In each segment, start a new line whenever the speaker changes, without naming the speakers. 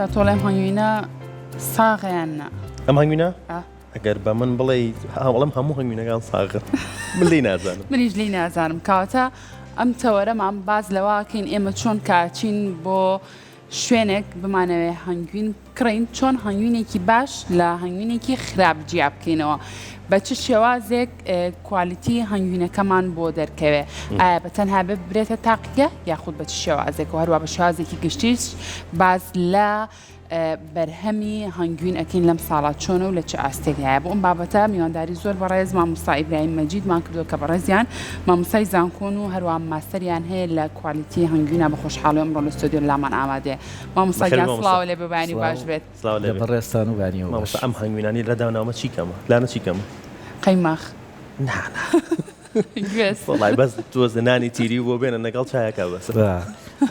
کاتە تۆڵێم هەنگوینە ساغیان نا
ئەم هەنگوینە ئەگەر بە من بڵێ هەوڵم هەموو هەنگوینەکان ساغن من لی نازانم
منیش لی نازانم کاتە ئەم تەوەرەمان باز لەواکەین ئێمە چۆن کاچین بۆ شوێنێک بمانەوێ هەنگوین کڕین چۆن هەنگوینێکی باش لە هەنگوینێکی خراپ جیا بکەینەوە بە چ شێوازێک کوالیتی هەنگوینەکەمان بۆ دەرکەوێ ئایا بە تەنها ببرێتە تاقیە یاخود بە چ شێوازێک و هەروە بە شێوازێکی گشتیش باز لە بەرهەمی هەنگوین ئەکەین لەم ساڵات چۆنە و لە چه ئاستێک هەیە بۆ ئەم بابەتە میوانداری زۆر بەڕێز مامۆستا ئیبراهیم مەجیدمان کردووە کە بەڕێزیان مامۆستای زانکۆن و هەروە ماستەریان هەیە لە کوالیتی هەنگوینە بە خۆشحاڵی ئەمڕۆ لە ستۆدیۆ لامان ئامادەیە مامۆستا گیان سڵاو لێ ببانی باش بێت
بەڕێستان و بانیەوە
مامۆستا ئەم هەنگوینانی لەداوناومە چی کەمە لانە چی کەمە
قەیماخ
وڵای بەس تۆ زنانی تیری بۆ بێنە لەگەڵ چایەکە بەس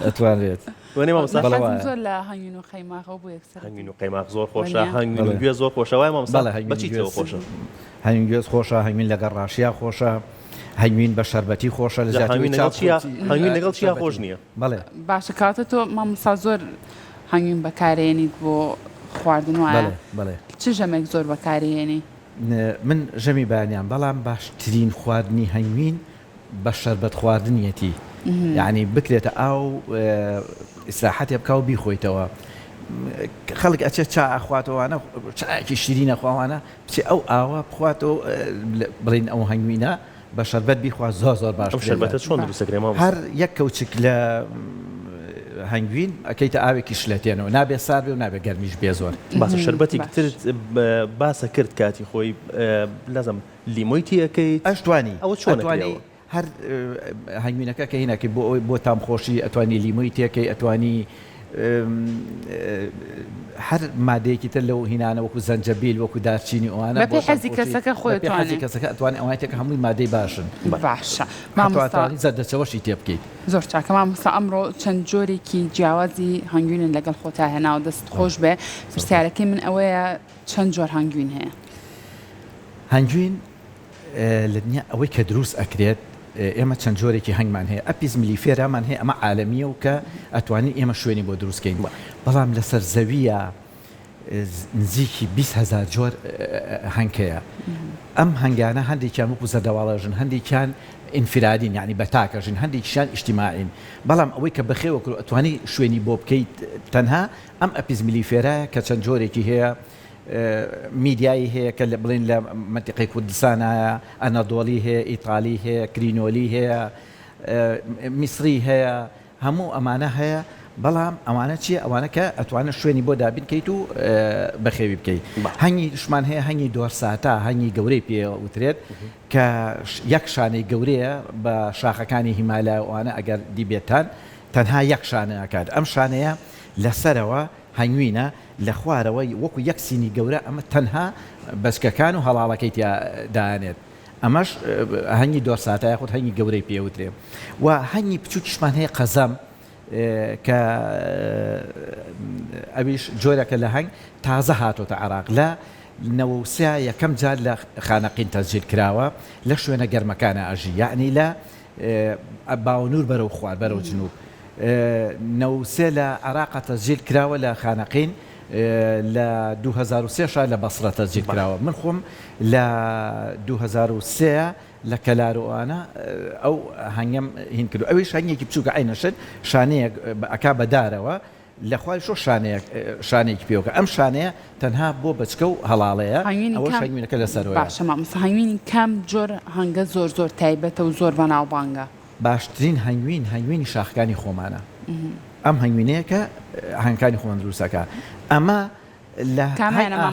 ئەتوانێت
وەنێ مامۆستا
زۆر لە هەنگوین و قەیماخەوە بۆ یەکسەر
هەنگوین و قەیماق زۆر خۆشە هەنگوین و گوێ زۆر خۆشە وای مامۆستا بەچی تۆ خۆشە
هەنگوین گوێز خۆشە هەنگوین لەگەڵ ڕاشیا خۆشە هەنگوین بە شەربەتی خۆشە لە
هەنگوین لەگەڵ چیا خۆش نییە
بەڵێ
باشە کاتە تۆ مامۆستا زۆر هەنگوین بەکارێنیت بۆ خواردن وایە
بەڵێ
چ ژەمێک زۆر بەکارێنی
من ژەمی بانیان بەڵام باشترین خواردنی هەنگوین بە شەربەت خواردنیەتی یعنی بکرێتە ئاو ئیسراحەتێ بکە و بیخۆیتەوە خەڵک ئەچێت چا ئەخواتەوەوانە چایەکی شیرینە خواوانە بچێ ئەو ئاوە بخواتەوە بڵین ئەو هەنگوینە بە شەربەت بیخوا زۆر باش
شەربەتە چۆن دروستەکرێ مامۆستا
هەر یەک کەوچک لە هەنگوین ئەکەیتە ئاوێکی شلەتێنەوە نابێ سار بێ و نابێ گەرمیش بێ زۆر
باسە شەربەتی تر باسە کرد کاتی خۆی لازم لیمۆی تیەکەیت
ئەشتوانی
ئەوە چۆنەوە
هەر هەنگوینەکە کە هینەکە بۆ تامخۆشی ئەتوانی لیمۆی تێکەی ئەتوانی هەر مادەیەکی تر لەو هینانە وەکو زەنجەبیل وەکو دارچینی ئەوانە
بەپێی حەزی کەسەکە خۆی
حەزی کەسەکە ئەتوانێت ئەوانێتێک هەمووی مادەی باشن
باشە
مامۆستا زەردەچەوەشی تێ بکەیت
زۆر چاکە مامۆستا ئەمڕۆ چەند جۆرێکی جیاوازی هەنگوینن لەگەڵ خۆتا هێنا و دەست خۆش بێ پرسیارەکەی من ئەوەیە چەند جۆر هەنگوین هەیە
هەنگوین لە دنیا ئەوەی کە دروست ئەکرێت ئێمە چەند جۆرێکی هەنگمان هەیە ئەپیز ملیفێرامان هەیە ئەمە عالەمیە و کە ئەتوانین ئێمە شوێنی بۆ دروستکەین بەڵام لەسەر زەویە نزیکی 20,000 جۆر هەنگەیە ئەم هەنگانە هەندێکیان وەکو زەردەواڵەژن هەندێکیان ئینفرادین یعنی بەتاکەژن هەندێکیشان ئیجتیماعین بەڵام ئەوەی کە بەخێوە ئەتوانی شوێنی بۆ بکەیت تەنها ئەم ئەپیز ملیفێرایە کە چەند جۆرێکی هەیە میدیایی هەیە کە بڵین لە منتیقی کوردستانە ئەنەدۆڵی هەیە ئیتالی هەیە کرینۆلی هەیە میسری هەیە هەموو ئەمانە هەیە بەڵام ئەوانە چیە ئەوانە کە ئەتوانە شوێنی بۆ دابین کەیت و بەخێوی بکەیت هەنگی شمان هەیە هەنگی دۆرساتە هەنگی گەورەی پێ وترێت کە یەک شانەی گەورەیە بە شاخەکانی هیمالایەوانە ئەگەر دیبێتان تەنها یەک شانەکات ئەم شانەیە لەسەرەوە هەنگوینە لە خوارەوەی وەکو یەک سینی گەورە ئەمە تەنها بەچکەکان و هەڵاڵەکەی دایانێت ئەمەش هەنگی دۆرساتە یاخود هەنگی گەورەی پێوترێ و هەنگی بچووکیشمان هەیە قەزەم کە ئەویش جۆرەکە لە هەنگ تازە هاتۆتە عێراق لە 93 یەکەم جار لە خانەقین تەسجیل کراوە لە شوێنە گەرمەکانە ئەژی یعنی لە باونور بەرەو خوار بەرەو جنوب 93 لە عێراق تەسجیل کراوە لە خانەقین لە 2003 لە بەسرە تەسجیل کراوە من خۆم لە 2003 لە کەلارۆوانە ئەو هەنگەم هین کردو ئەویش هەنگێکی بچووکە عینەشت شانەیەک ئەکا بەدارەوە لە خوای شۆ شانەیەکی پێوکە ئەم شانەیە تەنها بۆ بچکە و هەڵاڵەیە ئەوە شەنگوینەکە لەسەرەوە
باشە مامۆستا هەنگوینی کام جۆر هەنگە زۆر تایبەتە و زۆر بەناوبانگە
باشترین هەنگوینی شاخەکانی خۆمانە ئەم هەنگوینەیە کە هەنگەکانی خۆمان دروستەکە ئەمە لە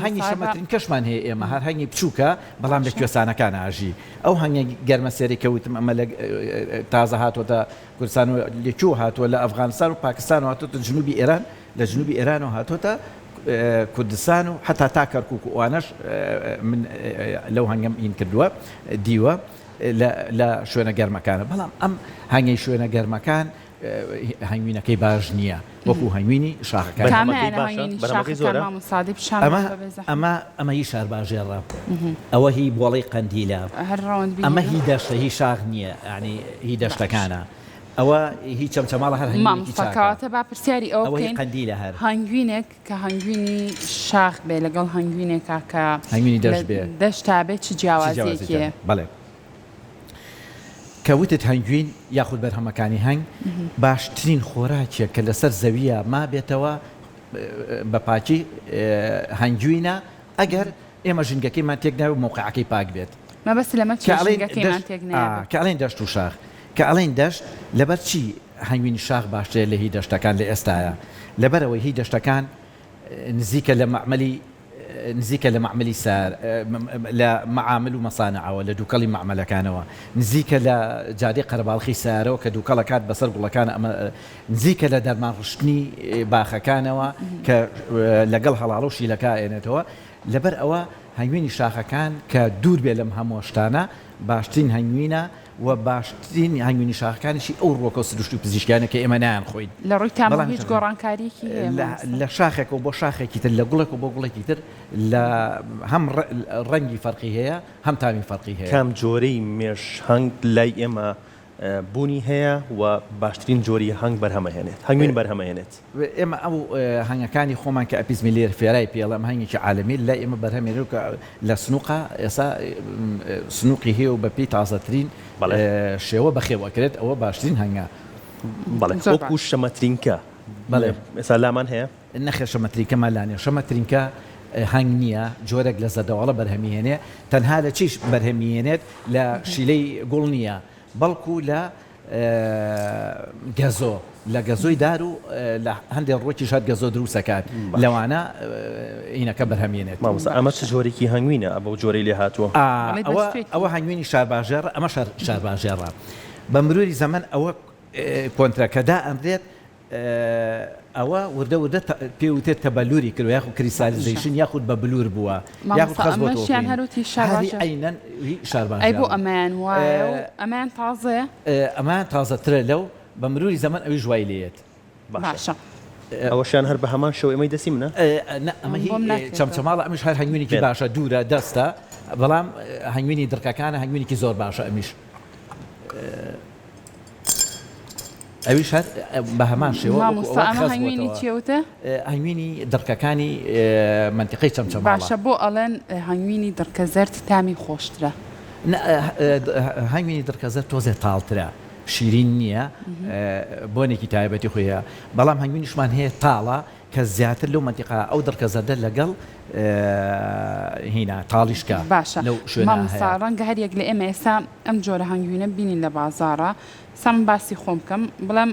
هەنگی شەمەترین کەشمان هەیە ئێمە هەر هەنگی بچووکە بەڵام لە کوێستانەکان ئاژی ئەو هەنگە گەرمەسێری کەوتم ئەمە لە تازە هاتوۆتە کوردستان و لێکوێ هاتووە لە ئەفغانستان و پاکستان و هاتوۆتە جنوبی ئێران لە جنوبی ئێران و هاتوۆتە کوردستان و حتا تا کەرکووک و ئەوانەش من لەو هەنگەم ئین کردووە دیوە لە شوێنە گەرمەکانە بەڵام ئەم هەنگی شوێنە گەرمەکان هەنگوینەکەی باش نییە وەکو هەنگوینی شاخەکان ئەمە هی شار باژێڕە ئەوە هی بۆڵەی قەندیلە ئەمە هی دەشتە هی شاخ نییە ینی هی دەشتەکانە ئەوە هیچ چەمچەماڵە هەر
مامۆستاکەواتە با پرسیاری ئەوە
ئەوەی
بکەین
قەندیلە هەر
هەنگوینێک کە هەنگوینی شاخ بێ لەگەڵ هەنگوینێکا کە
هەنگوینی دەشت بێ.
دەشتا بێت چ جیاوازیەکیە
بەڵێ کەوتت هەنگوین یاخود بەرهەمەکانی هەنگ باشترین خۆراکیە کە لەسەر زەویە ما بێتەوە بە پاکی هەنگوینە ئەگەر ئێمە ژنگەکەیمان تێک ناوێت موقعەکەی پاک بێت
مەبەست لەمە چێژەکەیمان تێک نایە
کە ئەڵێن دەشت و شاخ کە ئەڵێن دەشت لەبەر چی هەنگوینی شاخ باشترێت لە هی دەشتەکان لە ئێستاە لەبەرەوەی هی دەشتەکان نزیکە لە معمەلی سار لە معامل و مەسانەعەوە لە دووکەڵی معمەلەکانەوە نزیکە لە جادەی قەرەباڵخی سارەوە کە دووکەڵەکات بەسەر گوڵەکان ئەمە نزیکە لە دەرمانڕشتنی باخەکانەوە کە لەگەڵ هەڵاڵە و شیلەکە ئێنێتەوە لەبەر ئەوە هەنگوینی شاخەکان کە دوور بێ لەم هەموو شتانە باشترین هەنگوینە و باشترین هەنگوینی شاخەکانیشی ئەو ڕۆکە و سروشت و پزیشکیانە کە ئێمە نایان خۆین
لە ڕووی تامە هیچ گۆڕانکاریکی
لە شاخێکەوە بۆ شاخێکی تر لە گوڵێک و بۆ گوڵێکی تر لە هەم ڕەنگی فەرقی هەیە هەم تامی فەرقی هەیە
کام جۆرەی مێش هەنگ لای ئێمە بوونی هەیە و باشترین جۆری هەنگ بەرهەمەهێنێت هەنگوین بەرهەمەهێنێت
ئێمە ئەو هەنگەکانی خۆمان کە ئەپیزمی لێر فێرای پێڵم هەنگێکی عالەمی لای ئێمە بەرهەمێنێت کە لە سنووقە ئێستا سنووقی هەیە و بەپی تازەترین شێوە بەخێوەکرێت ئەوە باشترین هەنگە
بەڵێ وەکو شەمەترینکە
بەڵێ
ئێستا لامان هەیە
نەخێر شەمەتریکەمان لاانێ شەمەترینکە هەنگ نییە جۆرێک لە زەدەواڵە بەرهەمیهێنێ تەنها لە چیش بەرهەمیهێنێت لە شیلەی گوڵ نییە بەڵکو لە گەزۆ لە گەزۆی دار و لە هەندێک ڕۆکی شاد گەزۆ دروستەکات لەوانە ئینەکە بەرهەمێنێت
ئەمە چ جۆرێکی هەنگوینە ئەبە جۆرەی لێ هاتووە
ئەوە هەنگوینی شارباژێر ئەمە شارباژێڕە بە مروری زەمن ئەوە کۆنترەکەدا ئەمرێت ئەوە وردە پێوتێت تەبەلوری کرد یاخود کریسالیزیشن یاخود بە بلور بووە یاخود
ئەمەشیان هەروتی
عینەن شارباژێر
ئەی بۆ ئەمان وایە ئەمان تازەیە
ئەمان تازەترە لەو بە مروری زەمن ئەوی ژوای لێت
باشە
ئەوەشیان هەر بە هەمان شەو ئەمەی دەسی منە
ئەمە چەمچەماڵە ئەمیش هەر هەنگوینێکی باشە دوورە دەستە بەڵام هەنگوینی دڕکەکانە هەنگوینێکی زۆر باشە ئەمیش ئەویش هەر بە هەمان شێوە
هەنگوینی چێوتە
هەنگوینی دڕکەکانی منتیقەی چەمچەماڵە
باشە بۆ ئەڵێن هەنگوینی دڕکەزەر تامی خۆشترە
هەنگوینی دڕکەزەر تۆزێ تاڵترە شیرین نییە بۆنێکی تایبەتی خۆیە بەڵام هەنگوینیشمان هەیە تاڵە کە زیاتر لەو منتیقا ئەو دڕکەزەردە لەگەڵ هینا تاڵیشکە
باشە مامۆستا ڕەنگە هەریەک لە ئێمە ئێستا ئەم جۆرە هەنگوینە بینین لە بازارە سام باسی خۆم بکەم بڵام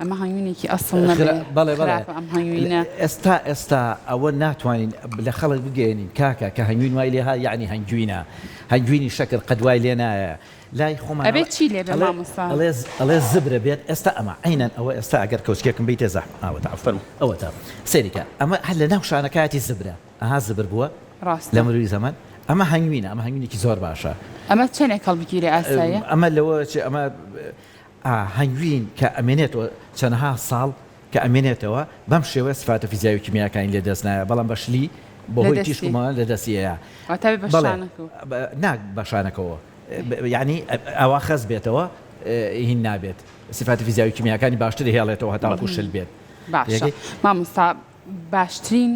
ئەمە هەنگوینێکی ئەسڵ نەبێت ئەم هەنگوینە
ئێستا ئەوە ناتوانین لە خەڵک بگەێنین کاکە کە هەنگوین وای لێها یعنی هەنگوینی شەکر قەدوای لێ نایە لای خۆمان
ئەبێت چی لێ بێ مامۆستا
ئەڵێ زبرە بێت ئێستا ئەمە عینەن ئەوە ئێستا ئەگەر کەوچکێکم بیتە زەحمە ئەوە تا سەریکە ئەمە هەر لە ناو شانەکەتی زبرە ئەها زبر بووە لە مروری زەمان ئەمە هەنگوینە ئەمە هەنگوینێکی زۆر باشە
ئەمە چەندێک هەڵبگیرێ ئاساییە
ئەمە لەوە ئەمە هەنگوین کە ئەمێنێتەوە چەندها ساڵ کە ئەمێنێتەوە بەم شێوە سفاتە فیزیاوی کیمیاکانی لێ دەست نایە بەڵام بەشلی بەهۆی تیشکمان لە دەستیەیە ناک بەشانەکەەوە یعنی ئەوە خەز بێتەوە هین نابێت سفاتە فیزیاوی کیمیاکانی باشتر هێڵێتەوە هەتا کوشل بێت
باشە مامۆستا باشترین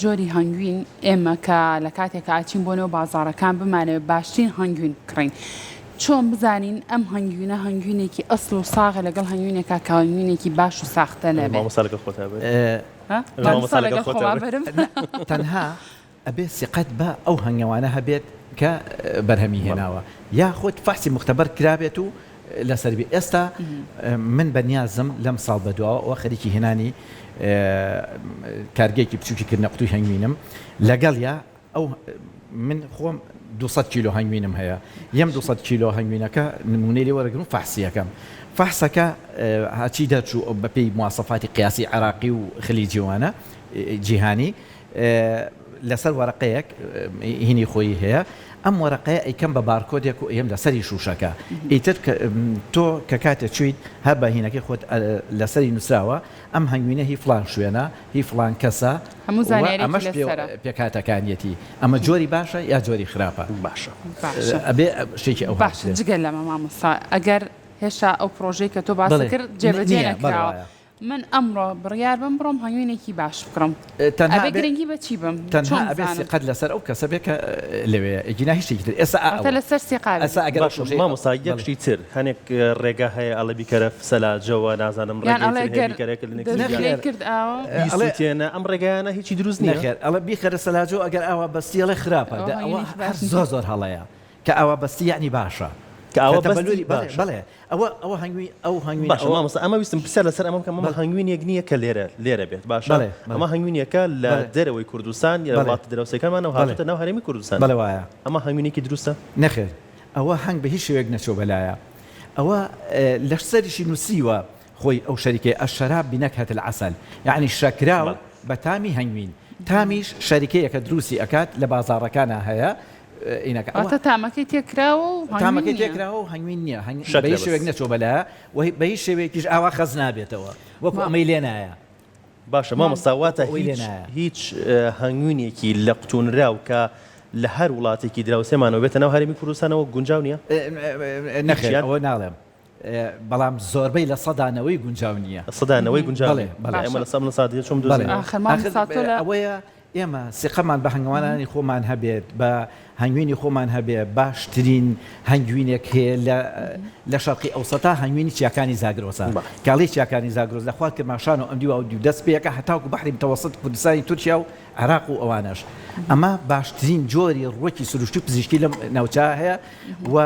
جۆری هەنگوین ئێمە کە لە کاتێکە ئاچین بۆنەوە بازاڕەکان بمانەوە باشترین هەنگوین کڕین چۆن بزانین ئەم هەنگوینە هەنگوینێکی ئەسڵ و ساغە لەگەڵ هەنگوینێکە کە هەنگوینێکی باش و ساختە نەبێت تەنها
ئەبێ سقەت بە ئەو هەنگەوانە هەبێت کە بەرهەمی هێناوە یا خۆت فەحسی مختبەر کرابێت و لەسەر بێ ئێستا من بەنیازم لەم ساڵ بەدواوە ئەوە خەریکی هێنانی کارگێکی بچووکی کردنە قوتوی هەنگوینم لەگەڵ یا ئەو من خۆم 200 کیلۆ هەنگوینم هەیە یەم 200 کیلۆ هەنگوینەکە نمونەی لێ وەرەگرم و فەحسیەکەم فەحسەکە هاچی دەرچوو بەپێی مواسەفاتی قیاسی عراقی و خلیجیوانە جیهانی لەسەر وەرەقەیەک هینی خۆی هەیە ئەم وەرەقەیە ئەیکەم بە بارکۆدێک و ئێم لەسەری شوشەکە ئیتر تۆ کە کاتێک چویت هەر بە هینەکەی خۆت لەسەری نووسراوە ئەم هەنگوینە هی فلان شوێنە هی فلان کەسە ئەمەش پێکاتەکانیەتی ئەمە جۆری باشە یا جۆری خراپە
باشە
ئەبێ شتێکی ئەو
باشە جگەل لەمە مامۆستا ئەگەر هێشتا ئەو پرۆژەی کە تۆ باسی کرد جێبەجێ نەکراوە. من ئەمڕۆ بڕیار بم بڕۆم هەنگوینێکی باش بکڕم ئەبێ گرنگی بە چی بم
تەنها ئەبێ سێقەت لەسەر ئەو کەسە بێ کە لەوێ ئەگینا هیچێکی تر ئێستا
لەسەر سێقات
مامۆستا یەکشتی تر هەنێک ڕێگا هەیە ئەڵە بیکەرە سەلاجەوە نازانم
کرد
ئەڵێتێنە ئەم ڕێگایانە هیچی دروست نییە
خێر ئەڵە بیخەرە سەلاجۆ ئەگەر ئاوا بەستیڵێ خراپە زۆر هەڵەیە کە ئاوا بەستی یعنی باشە بەڵێ ئەوە هەنگوی ئەو هەنگوی
ئەمە ویستم پرسیار لەسەر ئەمەم کە مەمە هەنگوینێک نییە کە لێرە بێت باشە ئەمە هەنگوینەکە لە دەرەوەی کوردستان یا وڵات دراوسەکانمانەوە هاتوتە ناو هەرێمی کوردستان
بەڵێ وایە
ئەمە هەنگوینێکی دروستە
نەخێر ئەوە هەنگ بە هیچ شێوەیەک نەچۆ بەلایە ئەوە لە سەریشی نووسیوە خۆی ئەو شەریکەی ئەشەراب بنەکهەت العسل یعنی شەکراوە بە تامی هەنگوین تامیش شەریکەیەکە دروستی ئەکات لە بازاڕەکانە هەیە
ئینەکە تامەکەی تێکراوە و
تامەکەی تێکراوە و هەنگوین نییە بە شێوێک نەچۆ بەلایە و بە هیچ شێوەیەکیش ئاوا خەز نابێتەوە وەکو ئەمەی لێ نایە
باشە مامۆستاواتە هیچ هەنگوینێکی لە قوتونراو کە لە هەر وڵاتێکی دراوسێمانەوە بێتە ناو هەرێمی کوردستانەوە گونجاو نییە
نەخێر ئەوە ناڵێم بەڵام زۆربەی لە سەدانەوەی گونجاو نییە
سەدانەوەی گونجاو ئەمە لە سەم لە سادیە چۆم
ئەوەیە ئێمە سقەمان بە هەنگاوانانی خۆمان هەبێت بە هەنگوینی خۆمان هەبێ باشترین هەنگوینێک هەیە لە شەرقی ئەوسەتا هەنگوینی چیاکانی زاگرۆسە کاڵی چیاکانی زاگرۆز لە خوارد کرماشان و ئەم دیوە و دیو دەست پێەکە هەتاوکو بەحری متەوەسط کوردستانی تورکیا و عێراق و ئەوانەش ئەمە باشترین جۆری ڕووەکی سروشتی پزیشکی لەم ناوچە هەیە و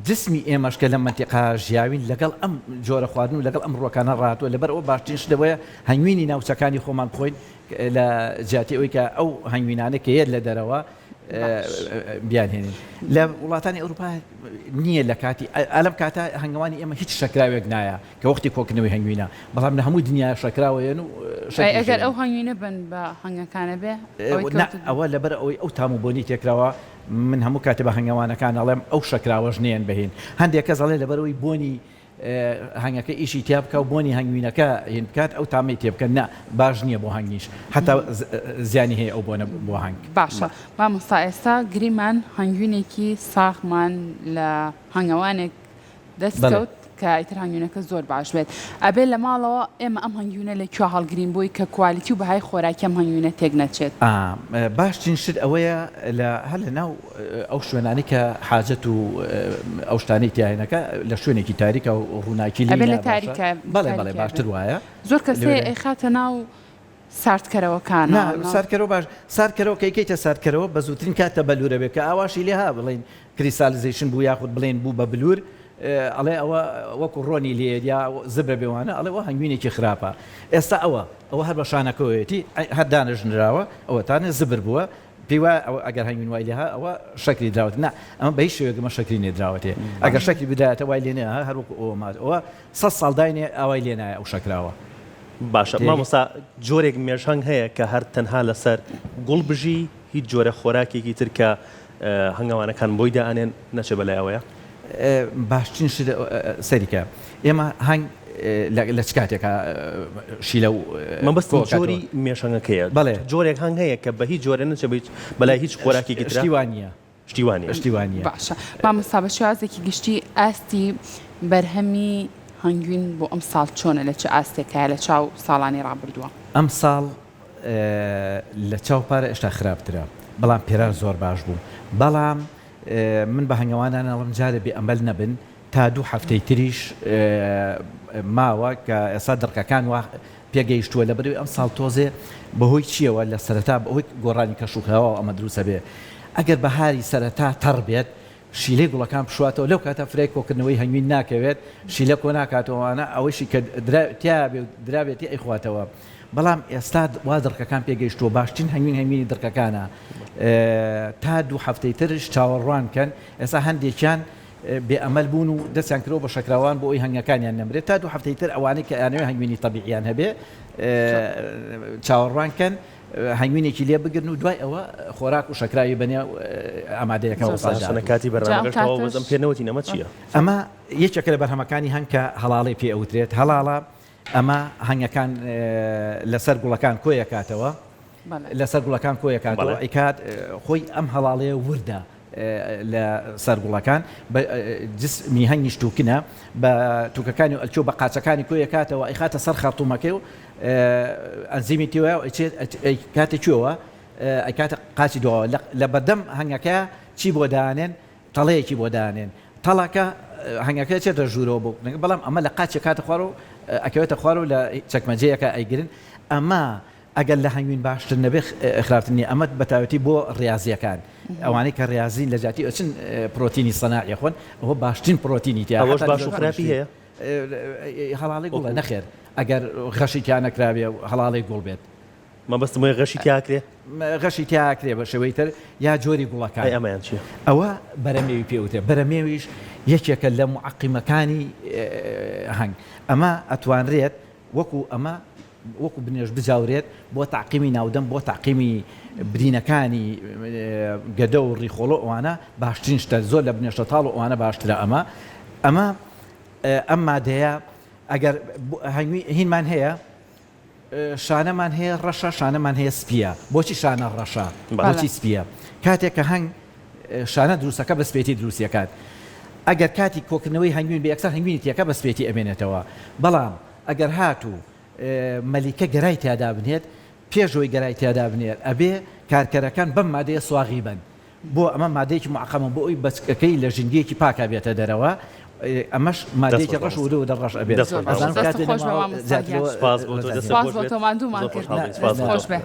جسمی ئێمەش کە لە منتیقا ژیاوین لەگەڵ ئەم جۆرە خواردن و لەگەڵ ئەم ڕۆکانە ڕاتوە لەبەر ئەوە باشترین شتەوەیە هەنگوینی ناوچەکانی خۆمان بخۆین لە جیاتی ئەوەی کە ئەو هەنگوینانە کە هەیە لە دەرەوە بیانهێنین لە وڵاتانی ئەوروپا نییە لە کاتی ئەلەم کاتە هەنگاوانی ئێمە هیچ شەکراوێک نایە کە وەختی کۆکردنەوەی هەنگوینە بەڵام لە هەموو دنیا شەکراوەیەن و
ئەگەر ئەو هەنگوینە بن بە هەنگەکانە بێ
ئەوە لەبەر ئەوەی ئەو تاموبۆنی تێکراوە من هەموو کاتێ بە هەنگاوانەکان ئەڵێم ئەو شەکراوەژ نێن بهێن هەندێک کەس ئەڵێ لەبەرەوەی بۆنی هەنگەکە ئیشی تیا بکە و بۆنی هەنگوینەکە هێن بکات ئەو تامی تێ بکەن نه باش نییە بۆ هەنگیش حتا زیانی هەیە ئەو بۆنە بۆ هەنگ
باشە مامۆستا ئێستا گریمان هەنگوینێکی ساخمان لە هەنگاوانێک دەستکەوت کە ئیتر هەنگوینەکە زۆر باش بێت ئەبێ لە ماڵەوە ئێمە ئەم هەنگوینە لەکوێ هەڵگرین بۆی کە کوالیتی و بەهای خۆراکی ئەم هەنگوینە تێک نەچێت
باشترین شت ئەوەیە هەر لە ناو ئەو شوێنانی کە حاجەت و ئەو شتانەی تیاهێنەکە لە شوێنێکی تاریکە و ڕووناکی
لە تاریکە
بەڵێ باشتر وایە
زۆر کەسێ ئەیخاتە ناو ساردکەرەوەکان
ساردکەرەوە باش ساردکەرەوە کەیکەیتە ساردکەرەوە بە زووترین کاتە بەلوورە بێت کە ئاواشی لێها بڵین کریسالیزیشن بوو یاخود بڵێن بوو بە بلور ئەڵێ ئەوە وەکو ڕۆنی لێریا زبرە بێوانە ئەڵێەوە هەنگوینێکی خراپە ئێستا ئەوە هەر بە شانەکەوێتی هەر دانەژنراوە ئەوە تانە زبر بووە پێی وایە ئەگەر هەنگوین وای لێها ئەوە شەکری دراوت نه ئەمە بە هیچ شێوەیەکمە شەکری نێدراوەتێ ئەگەر شەکری بدایەتە وای لێنێ هەروەکو ئەوە 100 ساڵ داینێ ئەوای لێنایە ئەو شەکراوە
باشە مامۆستا جۆرێک مێژهنگ هەیە کە هەر تەنها لەسەر گوڵ بژی هیچ جۆرە خۆراکێکی تر کە هەنگاوانەکان بۆی دائنێن نەچێ بەلای ئەوەیە
باشترین سەریکە ئێمە هەنگ لە چ کاتێکە شیلە و
مەبەست جۆری مێشەنگەکەیە
بەڵێ
جۆرێک هەنگ هەیە کە بە هیچ جۆرە نەچێ بەلای هیچ خۆراکێکی
شتیوانە
شتیوانە
باشە مامۆستا بە شێوازێکی گشتی ئاستی بەرهەمی هەنگوین بۆ ئەم ساڵ چۆنە لە چه ئاستێکە لە چاو ساڵانی ڕابردووە
ئەم ساڵ لە چاوپارە ئێشتا خراپترە بەڵام پێرار زۆر باش بوو بەڵام من بە هەنگاوانان ئەڵم جارە بێ ئەمەل نەبن تا 2 هەفتەی تریش ماوە کە ئێستا دڕکەکان وا پێگەیشتووە لە بەروی ئەم ساڵ تۆزێ بەهۆی چیەوە لە سەرەتا بەهۆی گۆڕانی کەشوخەوە ئەمە دروسە بێ ئەگەر بەهاری سەرەتا تەڕ بێت شیلەی گوڵەکان پشواتەوە لەو کاتە فرای کۆکردنەوەی هەنگوین ناکەوێت شیلە کۆ ناکاتەوەوانە ئەوەیشی کە درابێتی ئەیخواتەوە بەڵام ئێستا وا دڕکەکان پێگەیشتووە باشترین هەنگوینی دڕکەکانە تا 2 هەفتەی ترش چاوەڕوانکەن ئێستا هەندێکیان بێ ئەمەل بوون و دەستیان کرۆ بە شەکراوان بۆ ئەوی هەنگەکانیان نەمرێت تا 2 هەفتەی تر ئەوانەی کە ئەیانەوێ هەنگوینی تەبیعیان هەبێ چاوەڕوانکەن هەنگوینێکی لێ بگرن و دوای ئەوە خۆراک و شەکراوی بەنێ ئامادەیەکەوە
کاتی بەرنامەکەشەوە بەزم پێنەوەتی نەمە چییە
ئەمە یەکێکە لە بەرهەمەکانی هەنگ کە هەڵاڵی پێ ئەوترێت هەڵاڵە ئەمە هەنگەکان لەسەر گوڵەکان کۆیەکاتەوە لەسەر گوڵەکان کۆیەکاتەوە ئیکات خۆی ئەم هەڵاڵەیە وردە لە سەرگوڵەکان جسمی هەنگیش تووکنە بە تووکەکانی ئەلچۆ بە قاچەکانی کۆی کاتەوە ئەیخاتە سەر خەرتومەکەی و ئەنزیمی تێوە کاتێکوێەوە ئەیکاتە قاچی دۆەوە لە بەردەم هەنگەکە چی بۆ دانێن تەڵەیەکی بۆ دانێن تەڵەکە هەنگەکە چێتە ژوورەوە بۆ بەڵام ئەمە لە قاچی کاتە خوارە و ئەکەوێتە خوارە و لە چەکمەجەیەکە ئەیگرن ئەمە ئەگەر لە هەنگوین باشتر نەبێ خراپتنی ئەمە بەتاوەتی بۆ ڕاضیەکان ئەوانەی کە ڕاضی لە جاتی ئەچن پرۆتینی سەناعی خۆن ئەوە باشترین پرۆتینی تیا
ئەوەش باش و خراپی هەیە
هەڵاڵی گوڵە نەخێر ئەگەر غەشی تیا نەکرابێ و هەڵاڵی گوڵ بێت
مەبەستمە غەشی تیاکرێ
غەشی تیاکرێ بە شێوەی تر یا جۆری گوڵەکان
ئەمەیان چیە
ئەوە بەرەمێوی پێوتێ بەرەمێویش یەکێکە لە معقیمەکانی هەنگ ئەمە ئەتوانرێت وەکو بنێژ بجاورێت بۆ تعقیمی ناودەم بۆ تعقیمی برینەکانی گەدە و ڕیخۆڵۆ ئەوانە باشترین شتە زۆر لە بنێشتە تاڵ و ئەوانە باشترە ئەمە ئەم مادەیە ئەگەر هینمان هەیە شانەمان هەیە ڕەشە شانەمان هەیە سپیە بۆچی شانە ڕەشە بۆچی سپیە کاتێک کە هەنگ شانە دروستەکە بە سپێتی دروستیەکات ئەگەر کاتی کۆکردنەوەی هەنگوین بە یەکسەر هەنگوینی تیەکە بە سپێتی ئەمێنێتەوە بەڵام ئەگەر هاتوو مەلیکە گەرای تیادا بنێت پێشەوەی گەرای تیادا بنێت ئەبێ کارکەرەکان بەم مادەیە سواغی بن بۆ ئەمە مادەیەکی معقەمە بۆ ئەوی بەچکەکەی لە ژینگەیەکی پاکە بێتە دەرەوە ئەمەش مادەیەکی ڕەش و دە ڕەش ئەبێت
سپاس بۆ تۆ ماندوومان کرد خۆش بێ